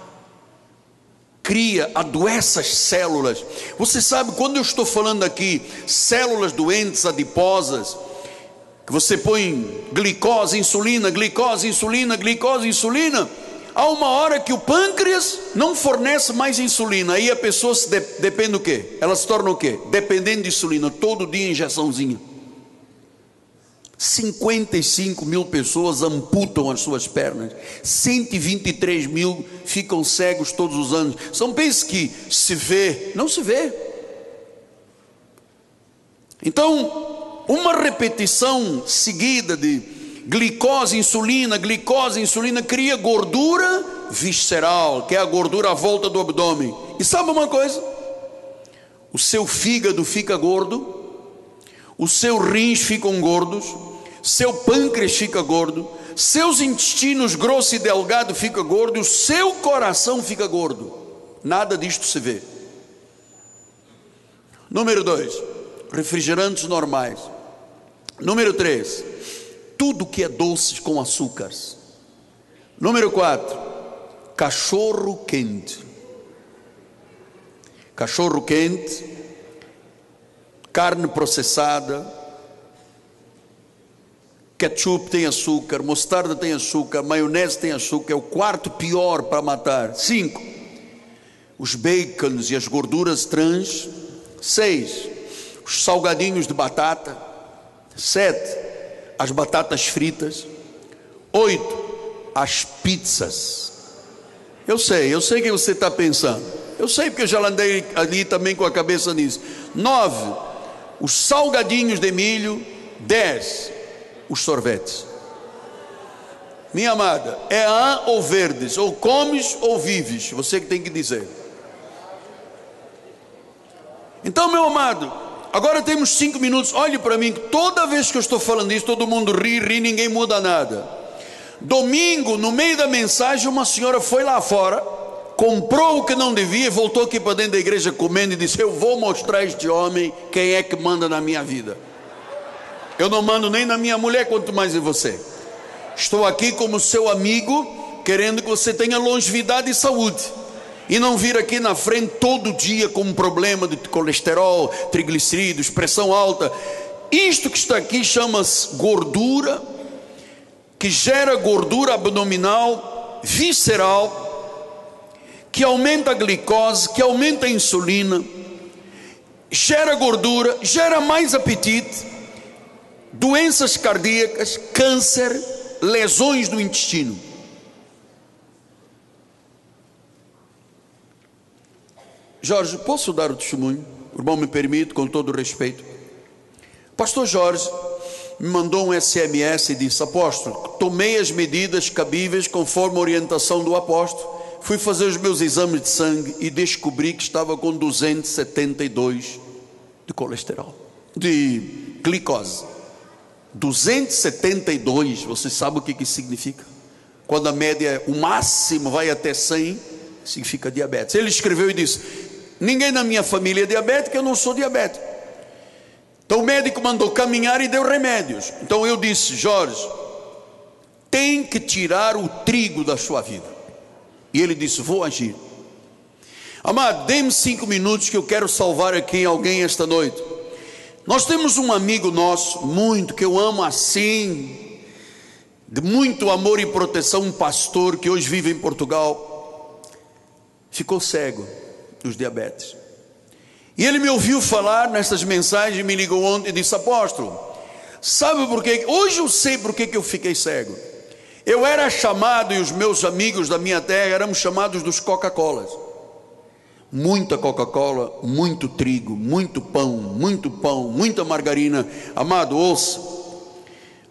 cria, adoece as células. Você sabe, quando eu estou falando aqui, células doentes, adiposas, que você põe glicose, insulina, glicose, insulina, glicose, insulina, há uma hora que o pâncreas não fornece mais insulina, aí a pessoa depende do quê? Ela se torna o quê? Dependendo de insulina, todo dia injeçãozinha. 55 mil pessoas amputam as suas pernas, 123 mil ficam cegos todos os anos. São pensa que se vê, não se vê. Então, uma repetição seguida de glicose, insulina, cria gordura visceral, que é a gordura à volta do abdômen. E sabe uma coisa? O seu fígado fica gordo, os seus rins ficam gordos, seu pâncreas fica gordo, seus intestinos grosso e delgado fica gordo, e o seu coração fica gordo. Nada disto se vê. Número 2, refrigerantes normais. Número 3, tudo que é doce com açúcares. Número 4, cachorro quente. Cachorro quente, carne processada, ketchup tem açúcar, mostarda tem açúcar, maionese tem açúcar, é o quarto pior para matar. 5, os bacons e as gorduras trans. 6, os salgadinhos de batata. 7, as batatas fritas. 8, as pizzas. Eu sei o que você está pensando. Eu sei, porque eu já andei ali também com a cabeça nisso. 9, os salgadinhos de milho. 10, os sorvetes. Minha amada, é A ou verdes, ou comes ou vives, você que tem que dizer. Então, meu amado, agora temos 5 minutos. Olhe para mim, toda vez que eu estou falando isso, todo mundo ri, ninguém muda nada. Domingo, no meio da mensagem, uma senhora foi lá fora, comprou o que não devia e voltou aqui para dentro da igreja comendo e disse: eu vou mostrar a este homem quem é que manda na minha vida. Eu não mando nem na minha mulher, quanto mais em você. Estou aqui como seu amigo, querendo que você tenha longevidade e saúde, e não vir aqui na frente todo dia com um problema de colesterol, triglicerídeos, pressão alta. Isto que está aqui chama-se gordura, que gera gordura abdominal, visceral, que aumenta a glicose, que aumenta a insulina, gera gordura, gera mais apetite, doenças cardíacas, câncer, lesões do intestino. Jorge, posso dar o testemunho? O irmão me permite, com todo o respeito. Pastor Jorge me mandou um SMS e disse: apóstolo, tomei as medidas cabíveis conforme a orientação do apóstolo, fui fazer os meus exames de sangue e descobri que estava com 272 de colesterol, de glicose. 272, você sabe o que isso significa? Quando a média, o máximo vai até 100, significa diabetes. Ele escreveu e disse: ninguém na minha família é diabético, eu não sou diabético. Então o médico mandou caminhar e deu remédios. Então eu disse: Jorge, tem que tirar o trigo da sua vida. E ele disse: vou agir. Amado, dê-me 5 minutos que eu quero salvar aqui alguém esta noite. Nós temos um amigo nosso, muito, que eu amo assim, de muito amor e proteção, um pastor que hoje vive em Portugal, ficou cego dos diabetes. E ele me ouviu falar nessas mensagens, me ligou ontem e disse: apóstolo, sabe por quê? Hoje eu sei por que eu fiquei cego. Eu era chamado, e os meus amigos da minha terra éramos chamados dos Coca-Colas. Muita Coca-Cola, muito trigo, muito pão, muita margarina. Amado, ouça,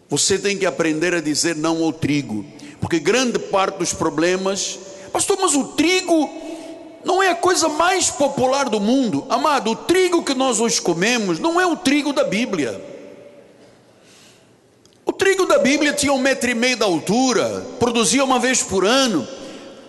você tem que aprender a dizer não ao trigo, porque grande parte dos problemas, pastor, mas o trigo não é a coisa mais popular do mundo. Amado, o trigo que nós hoje comemos não é o trigo da Bíblia. O trigo da Bíblia tinha 1,5 metro de altura, produzia uma vez por ano.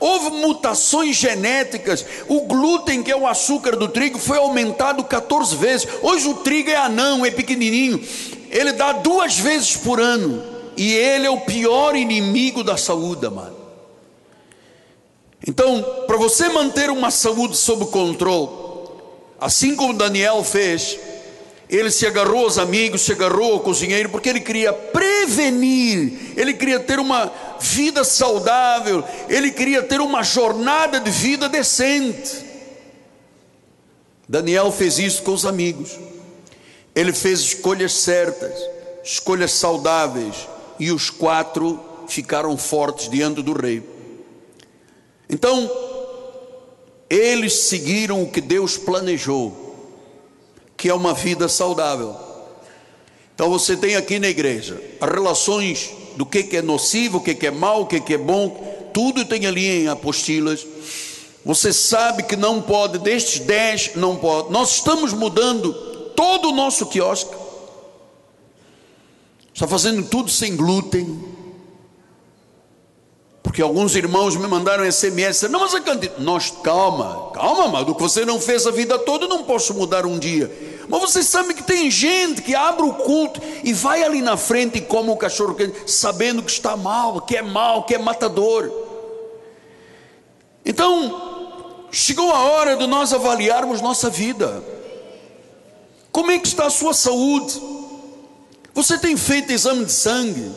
Houve mutações genéticas. O glúten, que é o açúcar do trigo, foi aumentado 14 vezes. Hoje o trigo é anão, é pequenininho. Ele dá 2 vezes por ano. e ele é o pior inimigo da saúde, amado. Então, para você manter uma saúde sob controle, assim como Daniel fez, ele se agarrou aos amigos, se agarrou ao cozinheiro, porque ele queria prevenir, ele queria ter uma vida saudável, ele queria ter uma jornada de vida decente. Daniel fez isso com os amigos, ele fez escolhas certas, escolhas saudáveis, e os 4 ficaram fortes diante do rei. Então, eles seguiram o que Deus planejou, que é uma vida saudável. Então você tem aqui na igreja as relações do que é nocivo, o que é mau, o que é bom, tudo tem ali em apostilas. Você sabe que não pode, destes 10 não pode. Nós estamos mudando todo o nosso quiosque, está fazendo tudo sem glúten, porque alguns irmãos me mandaram SMS, não, mas a cantina, calma, mas o que você não fez a vida toda, eu não posso mudar um dia. Mas você sabe que tem gente que abre o culto e vai ali na frente e come o cachorro quente, sabendo que está mal, que é matador. Então, chegou a hora de nós avaliarmos nossa vida. Como é que está a sua saúde? Você tem feito exame de sangue?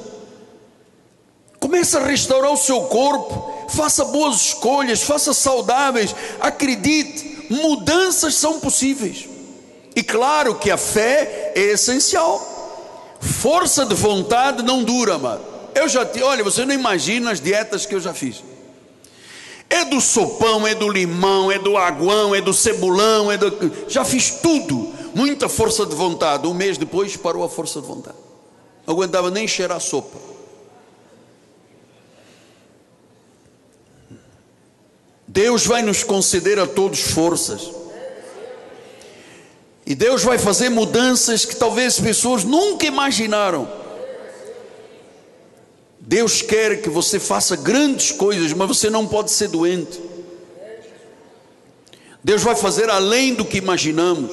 Comece a restaurar o seu corpo, faça boas escolhas, faça saudáveis, acredite, mudanças são possíveis. E claro que a fé é essencial. Força de vontade não dura, mano. Olha, você não imagina as dietas que eu já fiz. É do sopão, é do limão, é do aguão, é do cebulão, já fiz tudo. Muita força de vontade. Um mês depois parou a força de vontade. Não aguentava nem cheirar sopa. Deus vai nos conceder a todos forças. E Deus vai fazer mudanças que talvez as pessoas nunca imaginaram. Deus quer que você faça grandes coisas, mas você não pode ser doente. Deus vai fazer além do que imaginamos.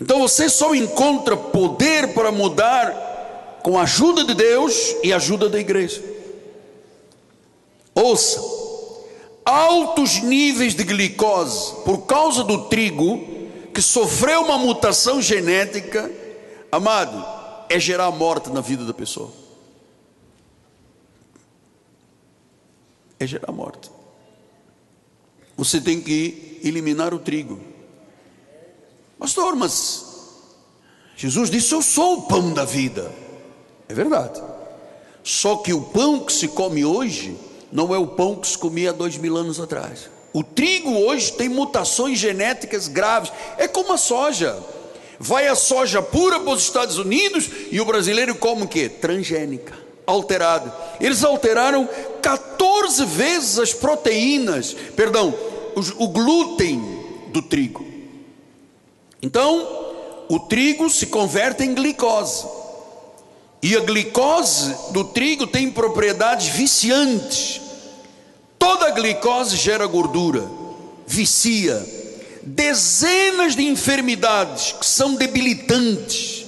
Então você só encontra poder para mudar com a ajuda de Deus e a ajuda da igreja. Ouça, altos níveis de glicose por causa do trigo, que sofreu uma mutação genética, amado, é gerar morte na vida da pessoa. É gerar morte. Você tem que eliminar o trigo. Pastor, mas Jesus disse: eu sou o pão da vida. É verdade. Só que o pão que se come hoje não é o pão que se comia há 2000 anos atrás. O trigo hoje tem mutações genéticas graves. É como a soja. Vai a soja pura para os Estados Unidos e o brasileiro come o quê? Transgênica, alterada. Eles alteraram 14 vezes as proteínas, o glúten do trigo. Então, o trigo se converte em glicose. E a glicose do trigo tem propriedades viciantes. Toda a glicose gera gordura, vicia. Dezenas de enfermidades que são debilitantes.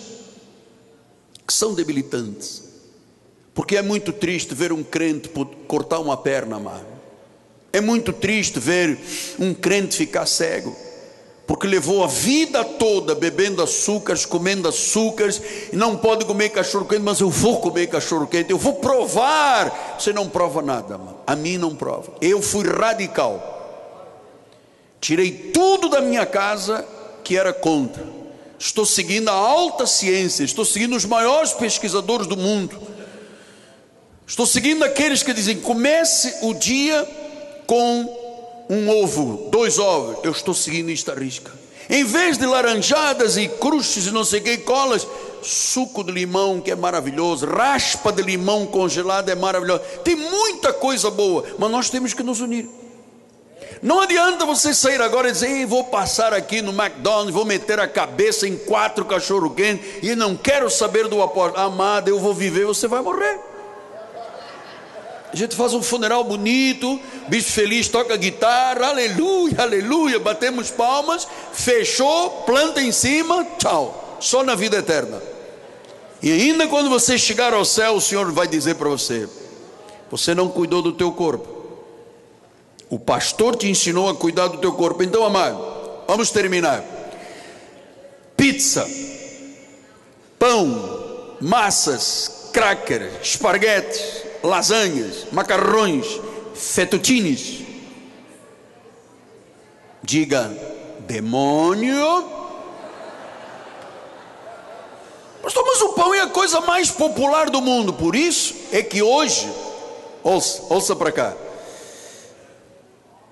Porque é muito triste ver um crente cortar uma perna, amado. É muito triste ver um crente ficar cego, porque levou a vida toda bebendo açúcares, comendo açúcares, e não pode comer cachorro quente. Mas eu vou comer cachorro quente, eu vou provar. Você não prova nada, mano. A mim não prova. Eu fui radical, tirei tudo da minha casa que era contra. Estou seguindo a alta ciência, estou seguindo os maiores pesquisadores do mundo, estou seguindo aqueles que dizem: comece o dia com um ovo, 2 ovos. Eu estou seguindo isto à risca. Em vez de laranjadas e cruxes e não sei o que, colas, suco de limão, que é maravilhoso, raspa de limão congelada é maravilhoso. Tem muita coisa boa, mas nós temos que nos unir. Não adianta você sair agora e dizer: vou passar aqui no McDonald's, vou meter a cabeça em 4 cachorro-quente e não quero saber do apóstolo. Amado, eu vou viver, você vai morrer. A gente faz um funeral bonito, bicho feliz, toca guitarra, aleluia, aleluia, batemos palmas, fechou, planta em cima, tchau, só na vida eterna. E ainda quando você chegar ao céu, o Senhor vai dizer para você: você não cuidou do teu corpo. O pastor te ensinou a cuidar do teu corpo. Então, amado, vamos terminar. Pizza, pão, massas, crackers, esparguetes, lasanhas, macarrões, fettuccines. Diga: demônio. Pastor, mas o pão é a coisa mais popular do mundo. Por isso é que hoje, ouça para cá,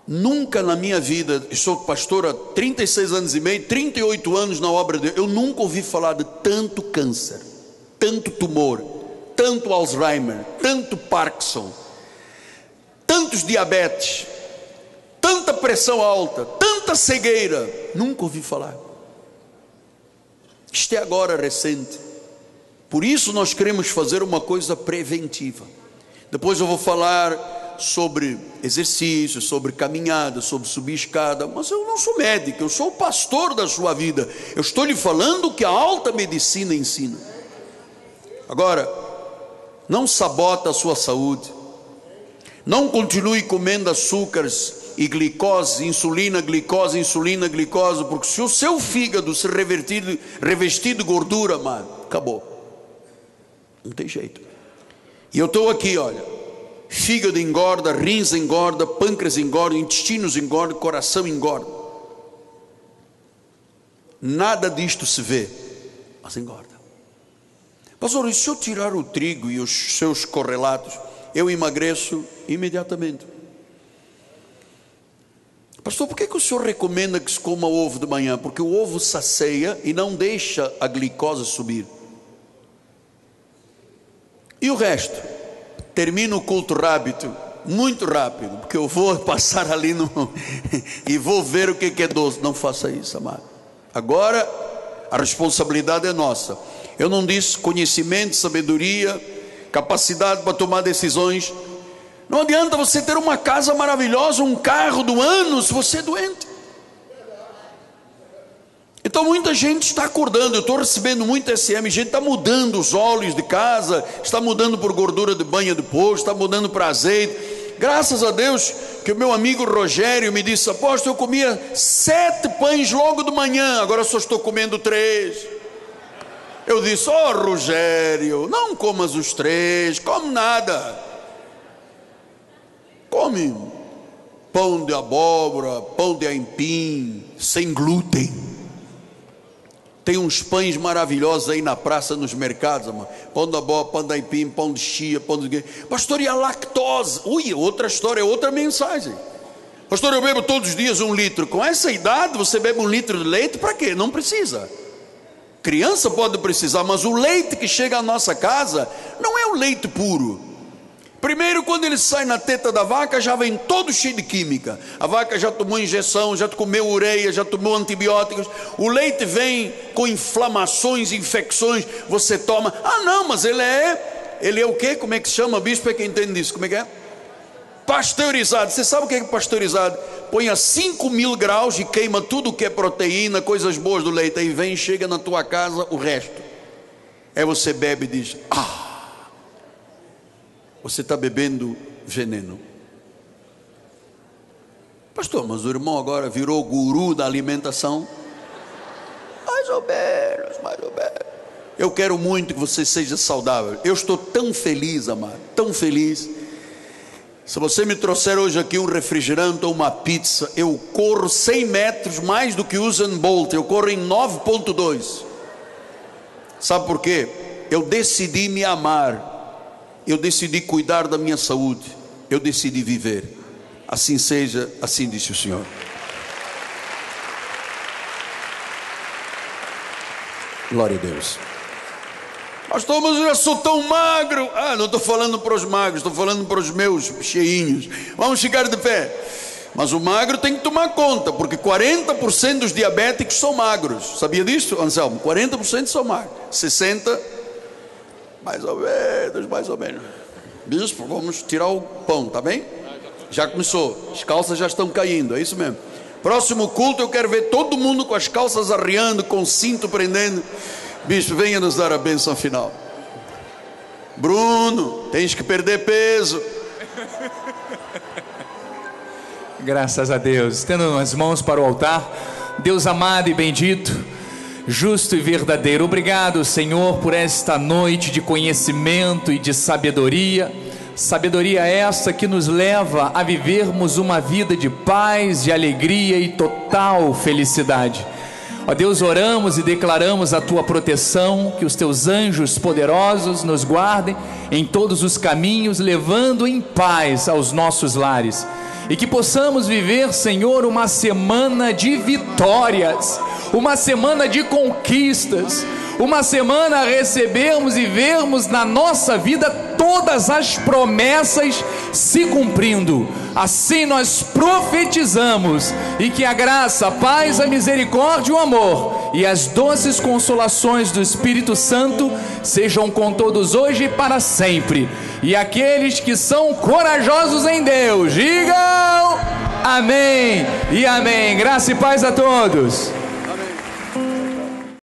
nunca na minha vida, eu sou pastor há 36 anos e meio, 38 anos na obra de Deus, eu nunca ouvi falar de tanto câncer, tanto tumor, tanto Alzheimer, tanto Parkinson, tantos diabetes, tanta pressão alta, tanta cegueira. Nunca ouvi falar. Isto é agora recente. Por isso nós queremos fazer uma coisa preventiva. Depois eu vou falar sobre exercício, sobre caminhada, sobre subir escada. Mas eu não sou médico, eu sou o pastor da sua vida. Eu estou lhe falando o que a alta medicina ensina. Agora, não sabota a sua saúde. Não continue comendo açúcares e glicose, insulina, glicose, porque se o seu fígado se revestir de gordura, mano, acabou. Não tem jeito. E eu estou aqui, olha, fígado engorda, rins engorda, pâncreas engorda, intestinos engorda, coração engorda. Nada disto se vê, mas engorda. Pastor, e se eu tirar o trigo e os seus correlatos, eu emagreço imediatamente? Pastor, por que o senhor recomenda que se coma ovo de manhã? Porque o ovo sacia e não deixa a glicose subir. E o resto? Termino o culto rápido, muito rápido, porque eu vou passar ali e vou ver o que é doce. Não faça isso, amado. Agora a responsabilidade é nossa. Eu não disse conhecimento, sabedoria, capacidade para tomar decisões. Não adianta você ter uma casa maravilhosa, um carro do ano, se você é doente. Então muita gente está acordando. Eu estou recebendo muito SM. Gente está mudando os óleos de casa, está mudando por gordura de banha de porco, está mudando para azeite. Graças a Deus que o meu amigo Rogério me disse: apóstolo, eu comia 7 pães logo de manhã, agora só estou comendo 3. Eu disse: Rogério, não comas os 3, come nada. Come pão de abóbora, pão de aipim, sem glúten. Tem uns pães maravilhosos aí na praça, nos mercados, amor. Pão de abóbora, pão de aipim, pão de chia, pão de... Pastor, e a lactose? Ui, outra história, outra mensagem. Pastor, eu bebo todos os dias 1 litro. Com essa idade você bebe 1 litro de leite? Para quê? Não precisa. Criança pode precisar, mas o leite que chega à nossa casa não é o leite puro. Primeiro, quando ele sai na teta da vaca, já vem todo cheio de química. A vaca já tomou injeção, já comeu ureia, já tomou antibióticos. O leite vem com inflamações, infecções. Você toma. Ah, não, mas ele é o quê? Como é que se chama, bispo? É quem entende disso? Como é que é? Pasteurizado. Você sabe o que é pasteurizado? Põe a 5.000 graus e queima tudo o que é proteína, coisas boas do leite. Aí vem, chega na tua casa o resto. Aí você bebe e diz: você está bebendo veneno. Pastor, mas o irmão agora virou guru da alimentação? Mais ou menos. Eu quero muito que você seja saudável. Eu estou tão feliz, amado, tão feliz. Se você me trouxer hoje aqui um refrigerante ou uma pizza, eu corro 100 metros mais do que o Usain Bolt. Eu corro em 9.2. Sabe por quê? Eu decidi me amar. Eu decidi cuidar da minha saúde. Eu decidi viver. Assim seja, assim disse o Senhor. Glória a Deus. Pastor, mas eu já sou tão magro. Não estou falando para os magros, estou falando para os meus cheinhos. Vamos ficar de pé. Mas o magro tem que tomar conta, porque 40% dos diabéticos são magros. Sabia disso, Anselmo? 40% são magros. 60%, mais ou menos. Bispo, vamos tirar o pão, tá bem? Já começou, as calças já estão caindo, é isso mesmo. Próximo culto eu quero ver todo mundo com as calças arriando, com o cinto prendendo. Bispo, venha nos dar a bênção final. Bruno, tens que perder peso. Graças a Deus. Estendo as mãos para o altar. Deus amado e bendito, justo e verdadeiro, obrigado, Senhor, por esta noite de conhecimento e de sabedoria. Sabedoria essa que nos leva a vivermos uma vida de paz, de alegria e total felicidade. Ó Deus, oramos e declaramos a Tua proteção, que os Teus anjos poderosos nos guardem em todos os caminhos, levando em paz aos nossos lares. E que possamos viver, Senhor, uma semana de vitórias, uma semana de conquistas, uma semana a recebermos e vermos na nossa vida todas as promessas se cumprindo. Assim nós profetizamos, e que a graça, a paz, a misericórdia, o amor e as doces consolações do Espírito Santo sejam com todos hoje e para sempre. E aqueles que são corajosos em Deus, digam amém e amém. Graça e paz a todos.